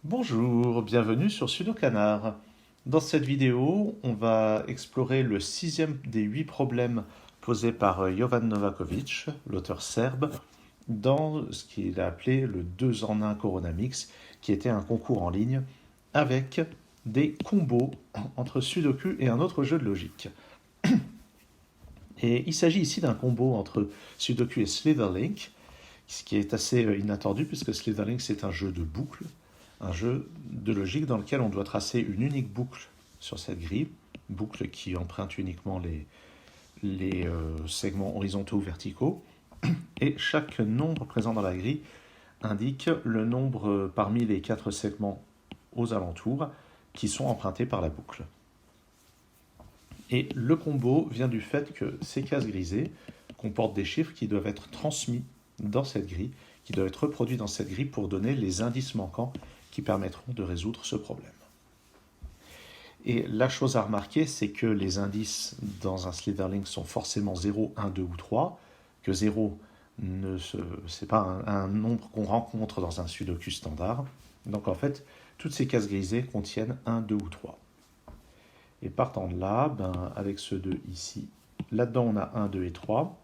Bonjour, bienvenue sur Sudokanar. Dans cette vidéo, on va explorer le sixième des 8 problèmes posés par Jovan Novakovic, l'auteur serbe, dans ce qu'il a appelé le 2 en 1 Corona Mix, qui était un concours en ligne avec des combos entre Sudoku et un autre jeu de logique. Et il s'agit ici d'un combo entre Sudoku et Slitherlink, ce qui est assez inattendu puisque Slitherlink c'est un jeu de boucles, un jeu de logique dans lequel on doit tracer une unique boucle sur cette grille, boucle qui emprunte uniquement les segments horizontaux ou verticaux, et chaque nombre présent dans la grille indique le nombre parmi les 4 segments aux alentours qui sont empruntés par la boucle. Et le combo vient du fait que ces cases grisées comportent des chiffres qui doivent être transmis dans cette grille, qui doivent être reproduits dans cette grille pour donner les indices manquants qui permettront de résoudre ce problème. Et la chose à remarquer, c'est que les indices dans un Slitherlink sont forcément 0, 1, 2 ou 3, que 0, ce n'est pas un nombre qu'on rencontre dans un Sudoku standard. Donc en fait, toutes ces cases grisées contiennent 1, 2 ou 3. Et partant de là, avec ce 2 ici, là-dedans on a 1, 2 et 3.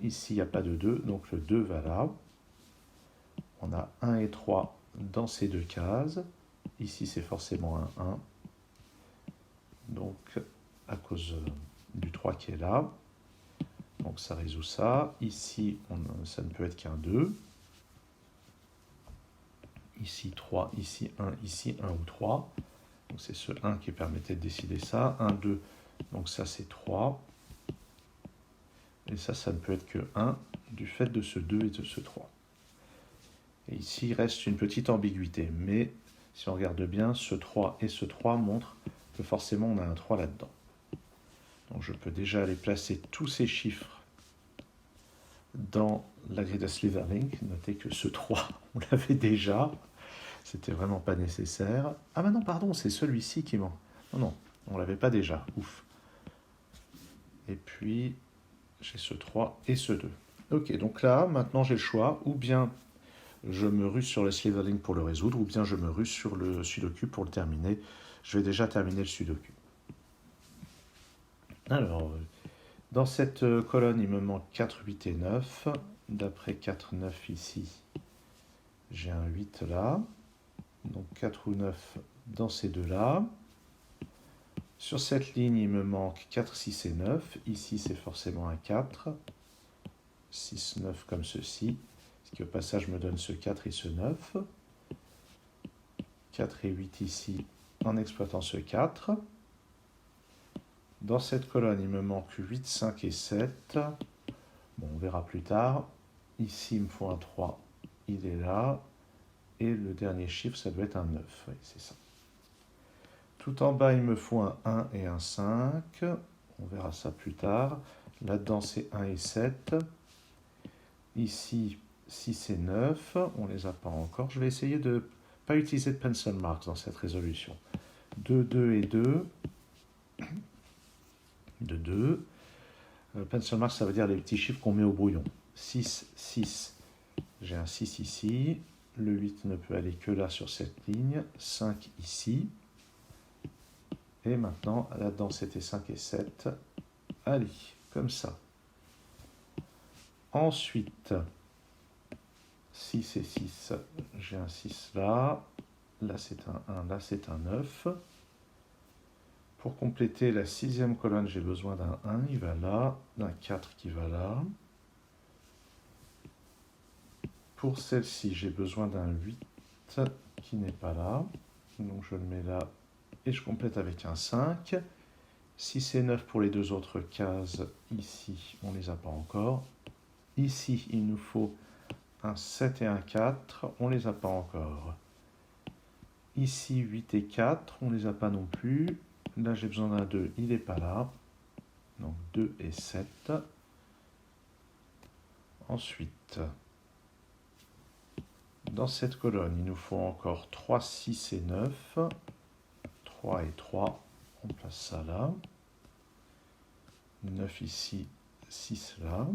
Ici, il n'y a pas de 2, donc le 2 va là. On a 1 et 3 dans ces deux cases. Ici, c'est forcément un 1. Donc, à cause du 3 qui est là. Donc, ça résout ça. Ici, ça ne peut être qu'un 2. Ici, 3, ici 1 ou 3. Donc, c'est ce 1 qui permettait de décider ça. 1, 2, donc ça, c'est 3. Et ça ne peut être que 1 du fait de ce 2 et de ce 3. Et ici, il reste une petite ambiguïté. Mais si on regarde bien, ce 3 et ce 3 montrent que forcément on a un 3 là-dedans. Donc je peux déjà aller placer tous ces chiffres dans la grille de Slitherlink. Notez que ce 3, on l'avait déjà. C'était vraiment pas nécessaire. Ah ben non, pardon, c'est celui-ci qui manque. Non, on l'avait pas déjà. Ouf. Et puis, j'ai ce 3 et ce 2. Ok, donc là, maintenant j'ai le choix. Ou bien je me rue sur le Slitherlink pour le résoudre, ou bien je me rue sur le Sudoku pour le terminer. Je vais déjà terminer le Sudoku. Alors, dans cette colonne, il me manque 4, 8 et 9. D'après 4, 9 ici, j'ai un 8 là. Donc 4 ou 9 dans ces deux-là. Sur cette ligne, il me manque 4, 6 et 9. Ici, c'est forcément un 4. 6, 9 comme ceci. Ce qui au passage me donne ce 4 et ce 9. 4 et 8 ici en exploitant ce 4. Dans cette colonne, il me manque 8, 5 et 7. Bon, on verra plus tard. Ici, il me faut un 3. Il est là. Et le dernier chiffre, ça doit être un 9. Oui, c'est ça. Tout en bas, il me faut un 1 et un 5. On verra ça plus tard. Là-dedans, c'est 1 et 7. Ici, 6 et 9. On ne les a pas encore. Je vais essayer de ne pas utiliser de pencil marks dans cette résolution. 2, 2 et 2. De 2. Pencil marks, ça veut dire les petits chiffres qu'on met au brouillon. 6, 6. J'ai un 6 ici. Le 8 ne peut aller que là sur cette ligne. 5 ici. Et maintenant, là-dedans, c'était 5 et 7. Allez, comme ça. Ensuite, 6 et 6. J'ai un 6 là. Là, c'est un 1. Là, c'est un 9. Pour compléter la sixième colonne, j'ai besoin d'un 1, il va là, d'un 4 qui va là. Pour celle-ci, j'ai besoin d'un 8 qui n'est pas là. Donc je le mets là et je complète avec un 5. 6 et 9 pour les deux autres cases. Ici, on ne les a pas encore. Ici, il nous faut un 7 et un 4. On ne les a pas encore. Ici, 8 et 4. On ne les a pas non plus. Là, j'ai besoin d'un 2, il n'est pas là. Donc 2 et 7. Ensuite, dans cette colonne, il nous faut encore 3, 6 et 9. 3 et 3, on place ça là. 9 ici, 6 là.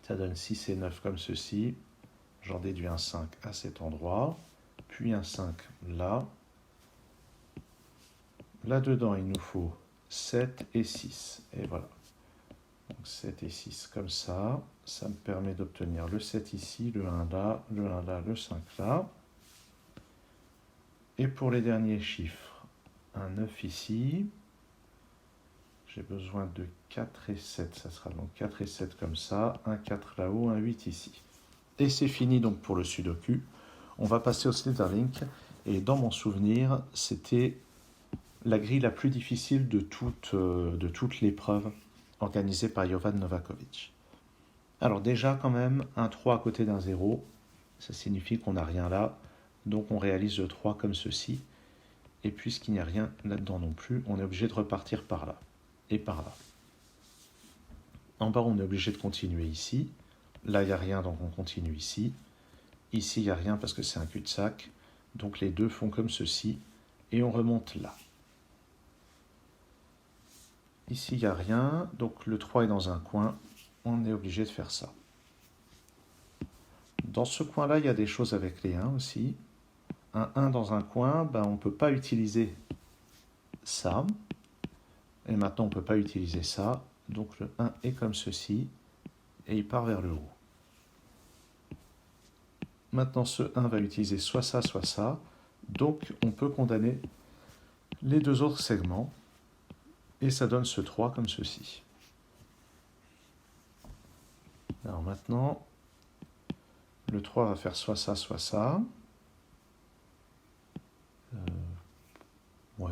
Ça donne 6 et 9 comme ceci. J'en déduis un 5 à cet endroit. puis un 5 là. Là-dedans, il nous faut 7 et 6. Et voilà. Donc 7 et 6 comme ça. Ça me permet d'obtenir le 7 ici, le 1 là, le 1 là, le 5 là. Et pour les derniers chiffres, un 9 ici. J'ai besoin de 4 et 7. Ça sera donc 4 et 7 comme ça. Un 4 là-haut, un 8 ici. Et c'est fini donc pour le Sudoku. On va passer au Slytherin. Et dans mon souvenir, c'était la grille la plus difficile de toute l'épreuve organisée par Jovan Novakovic. Alors déjà quand même, un 3 à côté d'un 0, ça signifie qu'on n'a rien là, donc on réalise le 3 comme ceci, et puisqu'il n'y a rien là-dedans non plus, on est obligé de repartir par là, et par là. En bas, on est obligé de continuer ici, là il n'y a rien, donc on continue ici, ici il n'y a rien parce que c'est un cul-de-sac, donc les deux font comme ceci, et on remonte là. Ici, il n'y a rien, donc le 3 est dans un coin, on est obligé de faire ça. Dans ce coin-là, il y a des choses avec les 1 aussi. Un 1 dans un coin, on ne peut pas utiliser ça. Et maintenant, on ne peut pas utiliser ça. Donc le 1 est comme ceci, et il part vers le haut. Maintenant, ce 1 va utiliser soit ça, soit ça. Donc, on peut condamner les deux autres segments. Et ça donne ce 3 comme ceci. Alors maintenant, le 3 va faire soit ça, soit ça. Ouais.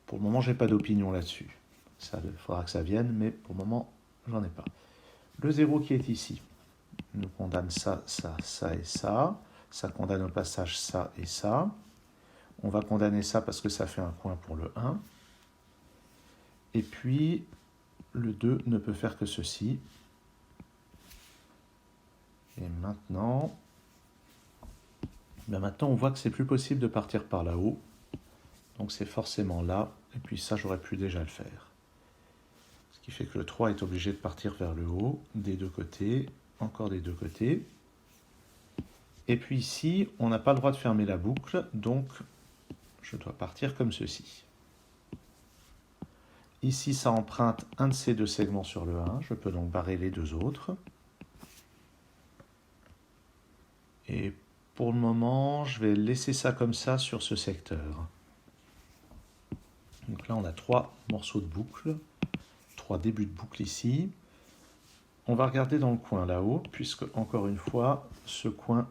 Pour le moment, j'ai pas d'opinion là-dessus. Il faudra que ça vienne, mais pour le moment, j'en ai pas. Le 0 qui est ici nous condamne ça, ça, ça et ça. Ça condamne au passage ça et ça. On va condamner ça parce que ça fait un coin pour le 1. Et puis, le 2 ne peut faire que ceci. Et maintenant, maintenant on voit que c'est plus possible de partir par là-haut. Donc c'est forcément là. Et puis ça, j'aurais pu déjà le faire. Ce qui fait que le 3 est obligé de partir vers le haut, des deux côtés, encore des deux côtés. Et puis ici, on n'a pas le droit de fermer la boucle, donc je dois partir comme ceci. Ici, ça emprunte un de ces deux segments sur le 1. Je peux donc barrer les deux autres. Et pour le moment, je vais laisser ça comme ça sur ce secteur. Donc là, on a 3 morceaux de boucle, 3 débuts de boucle ici. On va regarder dans le coin là-haut, puisque, encore une fois, ce coin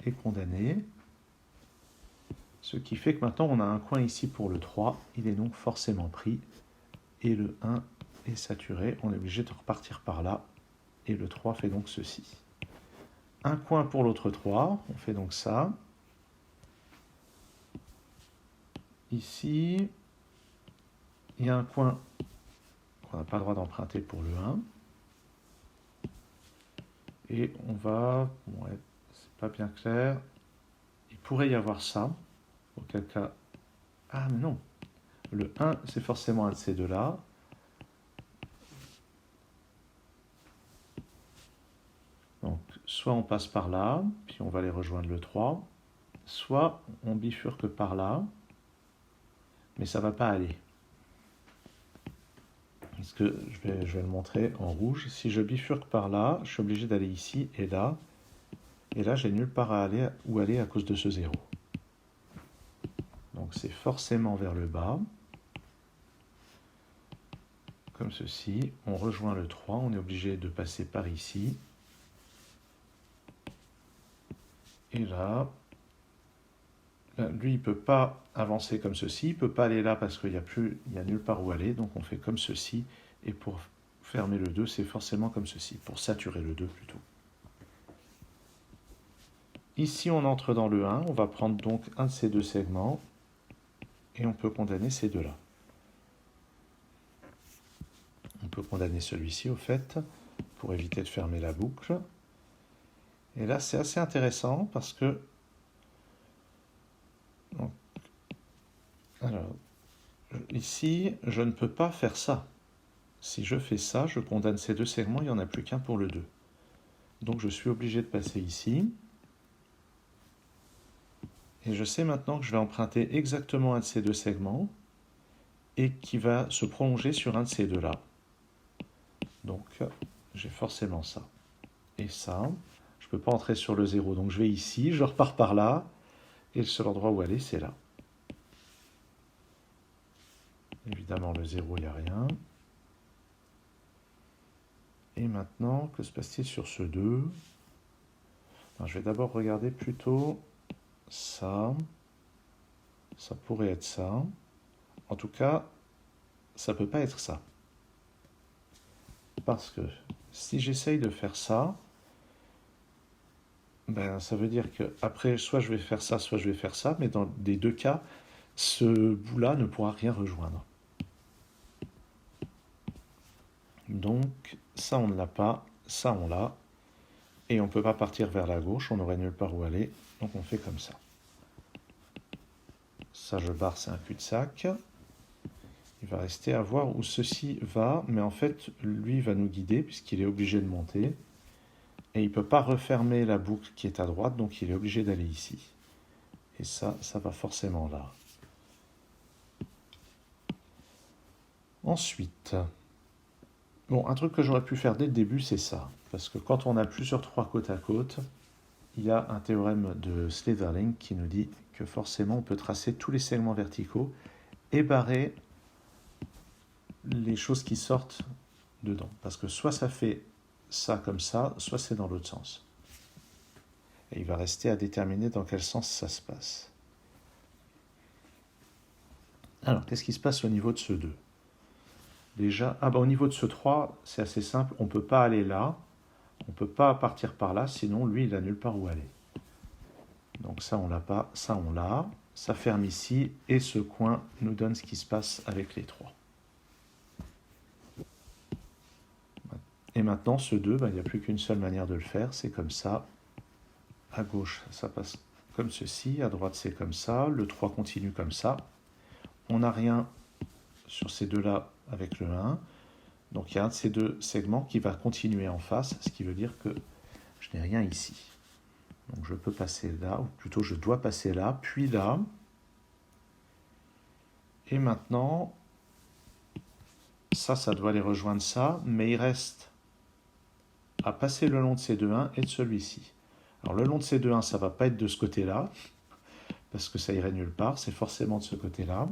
est condamné. Ce qui fait que maintenant, on a un coin ici pour le 3. Il est donc forcément pris. Et le 1 est saturé. On est obligé de repartir par là. Et le 3 fait donc ceci. Un coin pour l'autre 3. On fait donc ça. Ici, il y a un coin qu'on n'a pas le droit d'emprunter pour le 1. Et on va... Ouais, c'est pas bien clair. Il pourrait y avoir ça. Auquel cas... Ah, mais non. Le 1, c'est forcément un de ces deux-là. Donc, soit on passe par là, puis on va aller rejoindre le 3. Soit on bifurque par là, mais ça ne va pas aller. Parce que je vais le montrer en rouge. Si je bifurque par là, je suis obligé d'aller ici et là. Et là, j'ai nulle part à aller où aller à cause de ce 0. Donc c'est forcément vers le bas. Comme ceci. On rejoint le 3. On est obligé de passer par ici. Et là, lui, il ne peut pas avancer comme ceci. Il ne peut pas aller là parce qu'il n'y a nulle part où aller. Donc on fait comme ceci. Et pour fermer le 2, c'est forcément comme ceci. Pour saturer le 2 plutôt. Ici, on entre dans le 1. On va prendre donc un de ces deux segments. Et on peut condamner ces deux-là. On peut condamner celui-ci, au fait, pour éviter de fermer la boucle. Et là, c'est assez intéressant parce que... Donc, alors, ici, je ne peux pas faire ça. Si je fais ça, je condamne ces deux segments, il n'y en a plus qu'un pour le 2. Donc je suis obligé de passer ici. Et je sais maintenant que je vais emprunter exactement un de ces deux segments et qui va se prolonger sur un de ces deux-là. Donc, j'ai forcément ça. Et ça, je ne peux pas entrer sur le 0. Donc, je vais ici, je repars par là, et le seul endroit où aller, c'est là. Évidemment, le 0, il n'y a rien. Et maintenant, que se passe-t-il sur ce 2 ? Alors, je vais d'abord regarder plutôt ça. Ça pourrait être ça. En tout cas, ça ne peut pas être ça. Parce que si j'essaye de faire ça, ben, ça veut dire que après, soit je vais faire ça, soit je vais faire ça, mais dans les deux cas, ce bout-là ne pourra rien rejoindre. Donc, ça on ne l'a pas, ça on l'a, et on ne peut pas partir vers la gauche, on n'aurait nulle part où aller, donc on fait comme ça. Ça je barre, c'est un cul-de-sac. Il va rester à voir où ceci va, mais en fait, lui va nous guider, puisqu'il est obligé de monter, et il ne peut pas refermer la boucle qui est à droite, donc il est obligé d'aller ici. Et ça va forcément là. Ensuite, bon, un truc que j'aurais pu faire dès le début, c'est ça. Parce que quand on a plusieurs 3 côte à côte, il y a un théorème de Sliderling qui nous dit que forcément on peut tracer tous les segments verticaux et barrer les choses qui sortent dedans. Parce que soit ça fait ça comme ça, soit c'est dans l'autre sens. Et il va rester à déterminer dans quel sens ça se passe. Alors, qu'est-ce qui se passe au niveau de ce 2 ? Déjà, au niveau de ce 3, c'est assez simple, on ne peut pas aller là, on ne peut pas partir par là, sinon lui, il n'a nulle part où aller. Donc ça, on l'a pas, ça, on l'a. Ça ferme ici, et ce coin nous donne ce qui se passe avec les 3. Et maintenant, ce 2, il n'y a plus qu'une seule manière de le faire, c'est comme ça. À gauche, ça passe comme ceci, à droite, c'est comme ça, le 3 continue comme ça. On n'a rien sur ces deux-là avec le 1. Donc il y a un de ces deux segments qui va continuer en face, ce qui veut dire que je n'ai rien ici. Donc je peux passer là, ou plutôt je dois passer là, puis là. Et maintenant, ça doit aller rejoindre ça, mais il reste à passer le long de ces deux 1 et de celui-ci. Alors le long de ces deux 1, ça ne va pas être de ce côté-là, parce que ça irait nulle part, c'est forcément de ce côté-là.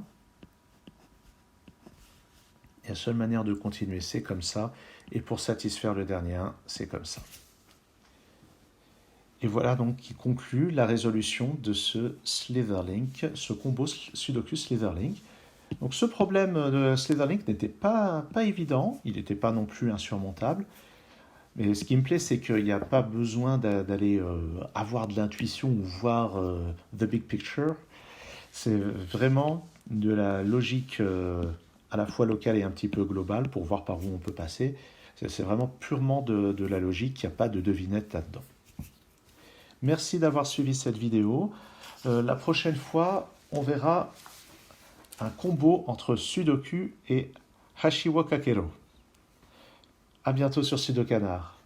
Et la seule manière de continuer, c'est comme ça. Et pour satisfaire le dernier 1, c'est comme ça. Et voilà donc qui conclut la résolution de ce Sliderlink, ce combo Sudoku Sliderlink. Donc ce problème de Sliderlink n'était pas évident, il n'était pas non plus insurmontable. Mais ce qui me plaît, c'est qu'il n'y a pas besoin d'aller avoir de l'intuition ou voir the big picture. C'est vraiment de la logique à la fois locale et un petit peu globale pour voir par où on peut passer. C'est vraiment purement de la logique, il n'y a pas de devinette là-dedans. Merci d'avoir suivi cette vidéo. La prochaine fois, on verra un combo entre Sudoku et Hashiwo Kakero. À bientôt sur Sudokanar.